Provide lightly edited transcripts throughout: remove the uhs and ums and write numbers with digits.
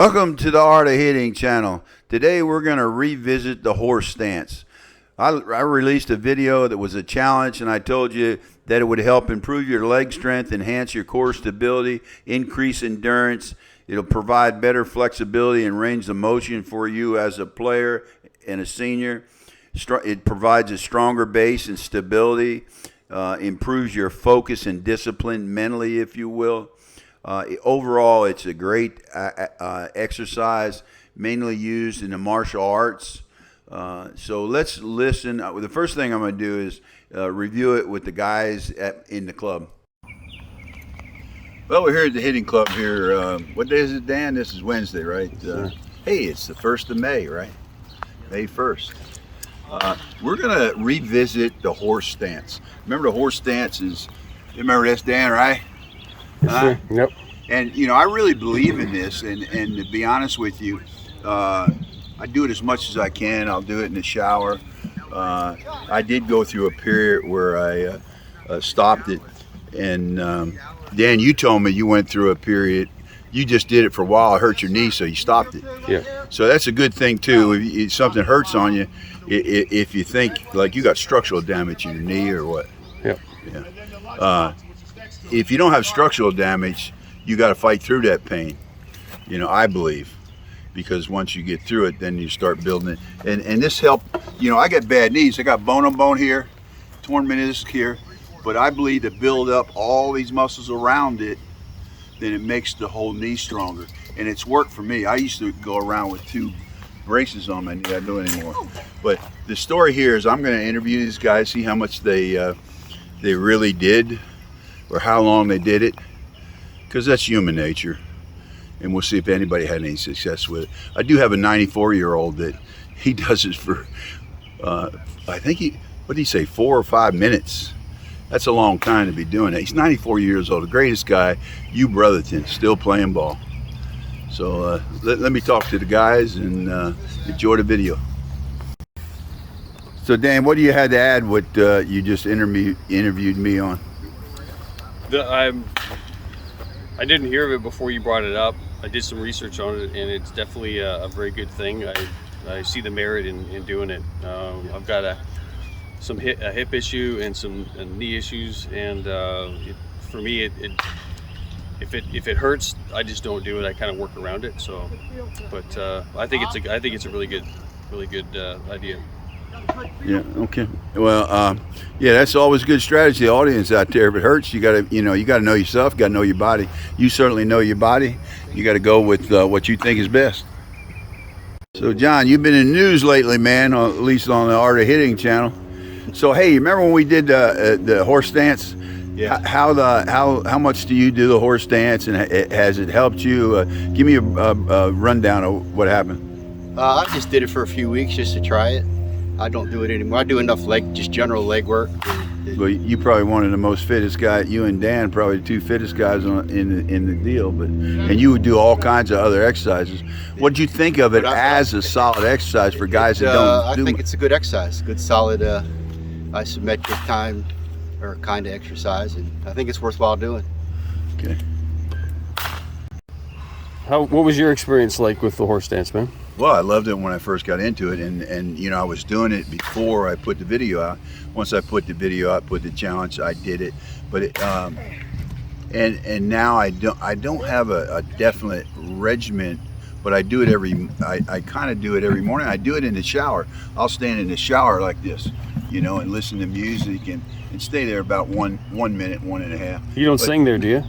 Welcome to the Art of Hitting channel. Today we're going to revisit the horse stance. I released a video that was a challenge, and I told you that it would help improve your leg strength, enhance your core stability, increase endurance. It'll provide better flexibility and range of motion for you as a player and a senior. It provides a stronger base and stability, improves your focus and discipline mentally, if you will. Overall, it's a great exercise, mainly used in the martial arts. So let's listen. The first thing I'm going to do is review it with the guys in the club. Well, we're here at the hitting club here. What day is it, Dan? This is Wednesday, right? Hey, it's the 1st of May, right? May 1st. We're going to revisit the horse stance. Remember the horse stance is, you remember this, Dan, right? Sure. Yep. And you know, I really believe in this, and to be honest with you, I do it as much as I can. I'll do it in the shower. I did go through a period where I stopped it, and Dan, you told me you went through a period. You just did it for a while. It hurt your knee, so you stopped it. Yeah. So that's a good thing too. If something hurts on you, if you think like you got structural damage in your knee or what. Yep. Yeah. If you don't have structural damage, you got to fight through that pain, you know, I believe, because once you get through it, then you start building it. And this helped, you know, I got bad knees. I got bone on bone here, torn meniscus here, but I believe to build up all these muscles around it, then it makes the whole knee stronger. And it's worked for me. I used to go around with 2 braces on my knee. I don't anymore. But the story here is I'm going to interview these guys, see how much they really did, or how long they did it, because that's human nature, and we'll see if anybody had any success with it. I do have a 94-year-old that he does it for, I think what did he say, 4 or 5 minutes? That's a long time to be doing it. He's 94 years old, the greatest guy, Hugh Brotherton, still playing ball. So let me talk to the guys and enjoy the video. So Dan, what do you had to add what you just interviewed me on? I didn't hear of it before you brought it up. I did some research on it, and it's definitely a very good thing. I see the merit in doing it. I've got a hip issue and some knee issues, and for me, if it hurts, I just don't do it. I kind of work around it. So, but I think it's a really good idea. Yeah. Okay. Well, yeah, that's always a good strategy. The audience out there, if it hurts, you gotta know yourself. Got to know your body. You certainly know your body. You got to go with what you think is best. So, John, you've been in the news lately, man. Or at least on the Art of Hitting channel. So, hey, remember when we did the horse stance? Yeah. How much do you do the horse stance, and has it helped you? Give me a rundown of what happened. I just did it for a few weeks just to try it. I don't do it anymore. I do enough just general leg work. Well, you probably one of the most fittest guys. You and Dan probably the 2 fittest guys in the deal. But and you would do all kinds of other exercises. What do you think of it as a solid exercise for guys that don't? I think it's a good exercise, good solid isometric time or kind of exercise, and I think it's worthwhile doing. Okay. What was your experience like with the horse stance, man? Well, I loved it when I first got into it, and you know, I was doing it before I put the video out. Once I put the video out, put the challenge, I did it. But it, and now I don't have a definite regimen, but I do it I kind of do it every morning. I do it in the shower. I'll stand in the shower like this, you know, and listen to music and stay there about one minute, 1.5. You don't sing there, do you?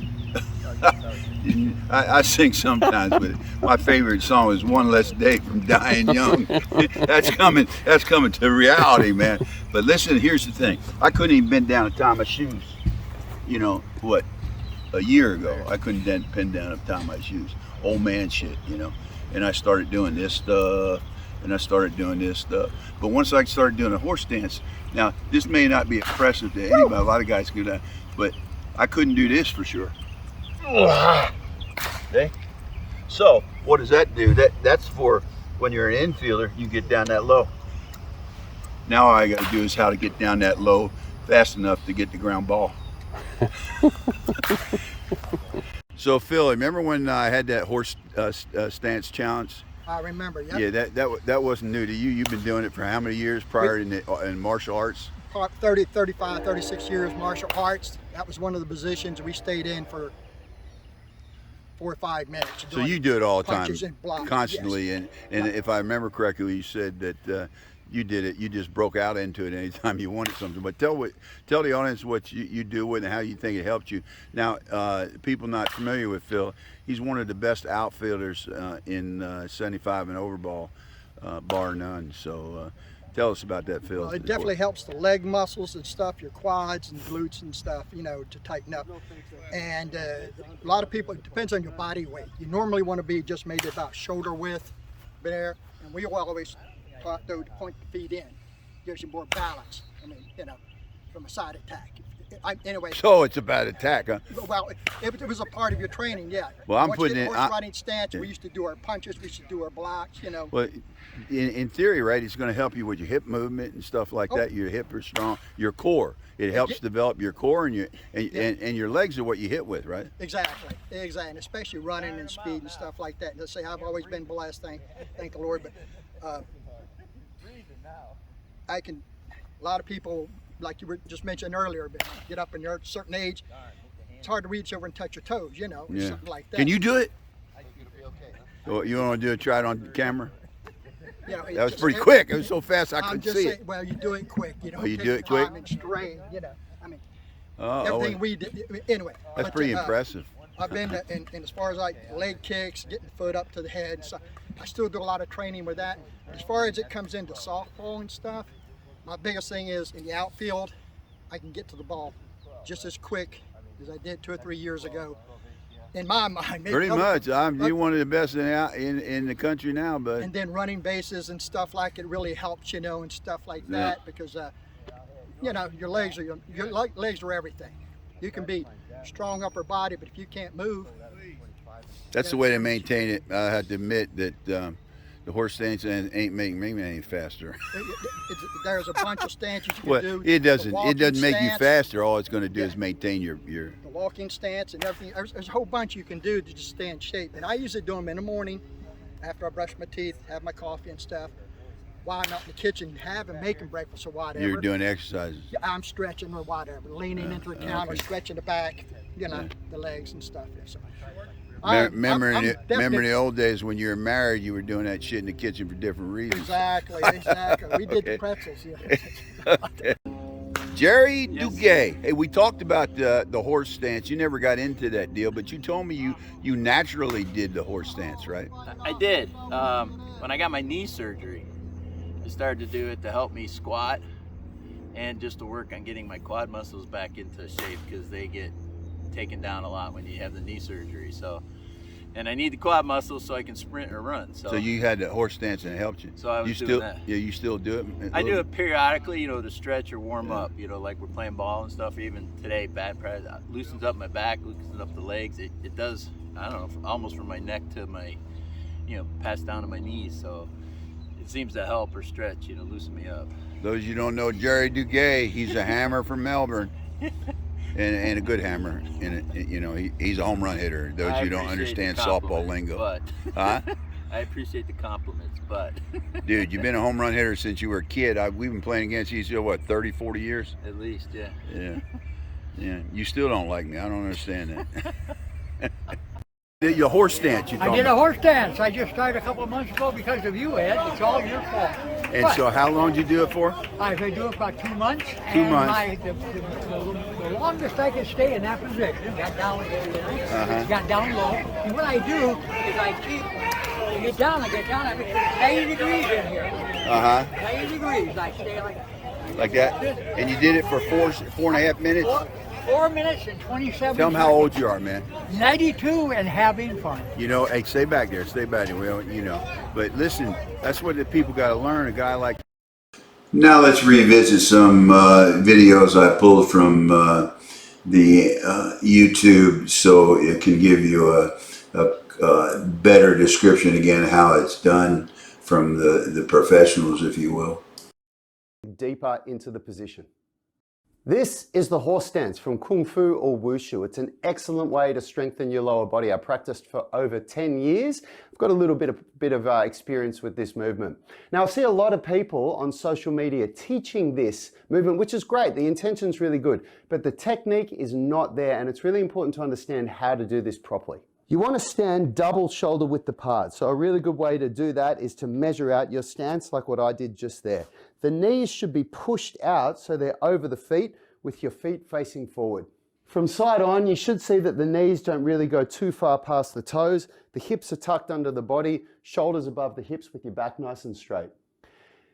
I sing sometimes, but my favorite song is "One Less Day" from Dying Young. That's coming to reality, man. But listen, here's the thing: I couldn't even bend down and tie my shoes. You know what? A year ago, I couldn't bend down and tie my shoes. Old man shit, you know. And I started doing this stuff, and I started doing this stuff. But once I started doing a horse stance, now this may not be impressive to anybody. A lot of guys do that, but I couldn't do this for sure. Okay. So what does that do? That's for when you're an infielder, you get down that low. Now all I got to do is how to get down that low fast enough to get the ground ball. So Phil, remember when I had that horse stance challenge? I remember. Yep. Yeah, that wasn't new to you. You've been doing it for how many years prior in martial arts? 30, 35, 36 years martial arts. That was one of the positions we stayed in for 4 or 5 minutes. So you do it all the time, punches and blocks, constantly, yes. and if I remember correctly, you said that you did it. You just broke out into it anytime you wanted something. But tell the audience what you do with it and how you think it helped you. Now, people not familiar with Phil, he's one of the best outfielders in 75 and over ball, bar none. So tell us about that, Phil. Well, it definitely helps the leg muscles and stuff, your quads and glutes and stuff, you know, to tighten up. And a lot of people, it depends on your body weight. You normally want to be just maybe about shoulder width there, and we always taught though to point the feet in. Gives you more balance. I mean, you know, from a side attack. Anyway. So it's about attack, huh? Well, it was a part of your training, yeah. Well, I'm Once putting you it. get horse riding stance. We used to do our punches. We used to do our blocks. You know. Well, in theory, right, it's going to help you with your hip movement and stuff like that. Your hip are strong. Your core. It helps develop your core, and your legs are what you hit with, right? Exactly, and especially running and speed and stuff like that. Let's say I've always been blessed, thank the Lord, but a lot of people, like you were just mentioned earlier, but get up in a certain age, it's hard to reach over and touch your toes, you know, something like that. Can you do it? Well, you want to do it? Try it on camera. You know, That was pretty quick. It was so fast I couldn't see it. Well, you do it quick. You know, you take do your it quick? time and strain. You know, I mean, Oh, everything we did. Anyway, that's pretty impressive. I've been and as far as like leg kicks, getting the foot up to the head, and stuff, I still do a lot of training with that. As far as it comes into softball and stuff, my biggest thing is in the outfield, I can get to the ball just as quick as I did 2 or 3 years ago. In my mind, Pretty much. You're one of the best in the country now, but. And then running bases and stuff like it really helps, you know, and stuff like that because, you know, your legs are everything. You can be strong upper body, but if you can't move. That's the way to maintain it. I have to admit that the horse stance ain't making me any faster. There's a bunch of stances you can Well, do. it doesn't. It doesn't make you stance, faster. All it's going to do is maintain your. The walking stance and everything. There's a whole bunch you can do to just stay in shape. And I usually do them in the morning after I brush my teeth, have my coffee and stuff. While I'm out in the kitchen making breakfast or whatever. You're doing exercises. I'm stretching or whatever, leaning into the counter, stretching the back, you know, the legs and stuff. So, remember in the old days when you were married, you were doing that shit in the kitchen for different reasons. Exactly. We did the pretzels, yeah. Okay. Jerry Duguay. Hey, we talked about the horse stance. You never got into that deal, but you told me you naturally did the horse stance, right? I did. When I got my knee surgery, I started to do it to help me squat and just to work on getting my quad muscles back into shape because they get taken down a lot when you have the knee surgery. So, and I need the quad muscles so I can sprint or run. So you had the horse stance and it helped you. So I was doing doing that. Yeah, you still do it? I do it periodically, you know, to stretch or warm up, you know, like we're playing ball and stuff. Even today, bad practice, loosens up my back, loosens up the legs. It does, I don't know, almost from my neck to my, you know, pass down to my knees. So it seems to help or stretch, you know, loosen me up. Those you don't know, Jerry Duguay, he's a hammer from Melbourne. And a good hammer, and you know he's a home run hitter. Those you don't understand softball lingo, but huh? I appreciate the compliments, but dude, you've been a home run hitter since you were a kid. We've been playing against you for what, 30, 40 years? At least, yeah. Yeah. You still don't like me. I don't understand that. Your horse stance. I did a horse dance. I just started a couple of months ago because of you, Ed. It's all your fault. And so how long did you do it for? I've been doing it for about 2 months. 2 months. The longest I could stay in that position, got down low. And what I do is I get down, I mean, 90 degrees in here. 90 degrees, I stay like that. Like that? And you did it for 4.5 minutes? 4 minutes and 27 Tell them how old you are, man. 92 and having fun. You know, hey, stay back there. Well, you know. But listen, that's what the people got to learn. A guy like. Now let's revisit some videos I pulled from the YouTube, so it can give you a better description again how it's done from the professionals, if you will. Deeper into the position. This is the horse stance from Kung Fu or Wushu. It's an excellent way to strengthen your lower body. I practiced for over 10 years. I've got a little bit of experience with this movement. Now, I see a lot of people on social media teaching this movement, which is great. The intention's really good, but the technique is not there, and it's really important to understand how to do this properly. You want to stand double shoulder width apart. So a really good way to do that is to measure out your stance like what I did just there. The knees should be pushed out so they're over the feet with your feet facing forward. From side on, you should see that the knees don't really go too far past the toes. The hips are tucked under the body, shoulders above the hips with your back nice and straight.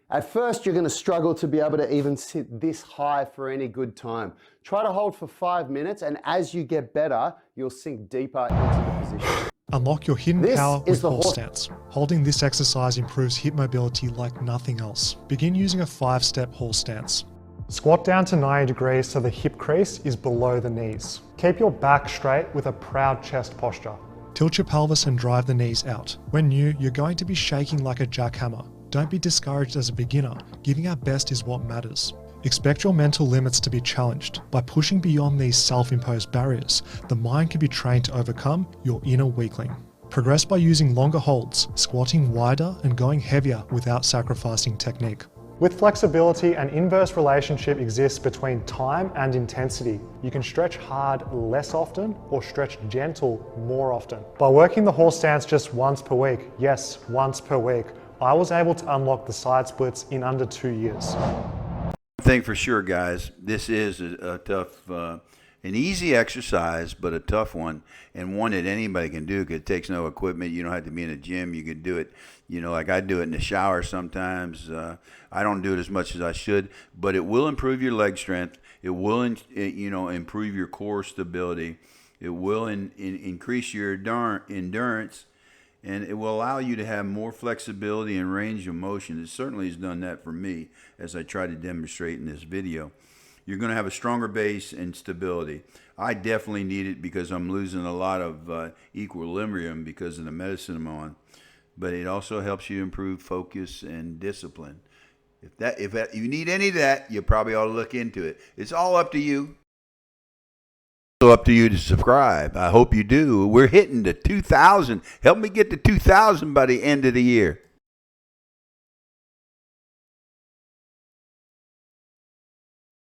At first, you're going to struggle to be able to even sit this high for any good time. Try to hold for 5 minutes, and as you get better, you'll sink deeper into the position. Unlock your hidden This power is with the horse stance. Holding this exercise improves hip mobility like nothing else. Begin using a 5-step horse stance. Squat down to 90 degrees so the hip crease is below the knees. Keep your back straight with a proud chest posture. Tilt your pelvis and drive the knees out. When new, you're going to be shaking like a jackhammer. Don't be discouraged as a beginner. Giving our best is what matters. Expect your mental limits to be challenged. By pushing beyond these self-imposed barriers, the mind can be trained to overcome your inner weakling. Progress by using longer holds, squatting wider and going heavier without sacrificing technique. With flexibility, an inverse relationship exists between time and intensity. You can stretch hard less often or stretch gentle more often. By working the horse stance just once per week, yes, once per week, I was able to unlock the side splits in under 2 years. Thing for sure, guys, this is a tough, an easy exercise, but a tough one, and one that anybody can do because it takes no equipment. You don't have to be in a gym. You could do it, like I do it in the shower sometimes. I don't do it as much as I should, but it will improve your leg strength. It will, improve your core stability. It will increase your endurance. And it will allow you to have more flexibility and range of motion. It certainly has done that for me, as I try to demonstrate in this video. You're going to have a stronger base and stability. I definitely need it because I'm losing a lot of equilibrium because of the medicine I'm on. But it also helps you improve focus and discipline. If you need any of that, you probably ought to look into it. It's all up to you. So up to you to subscribe. I hope you do. We're hitting the 2,000. Help me get to 2,000 by the end of the year.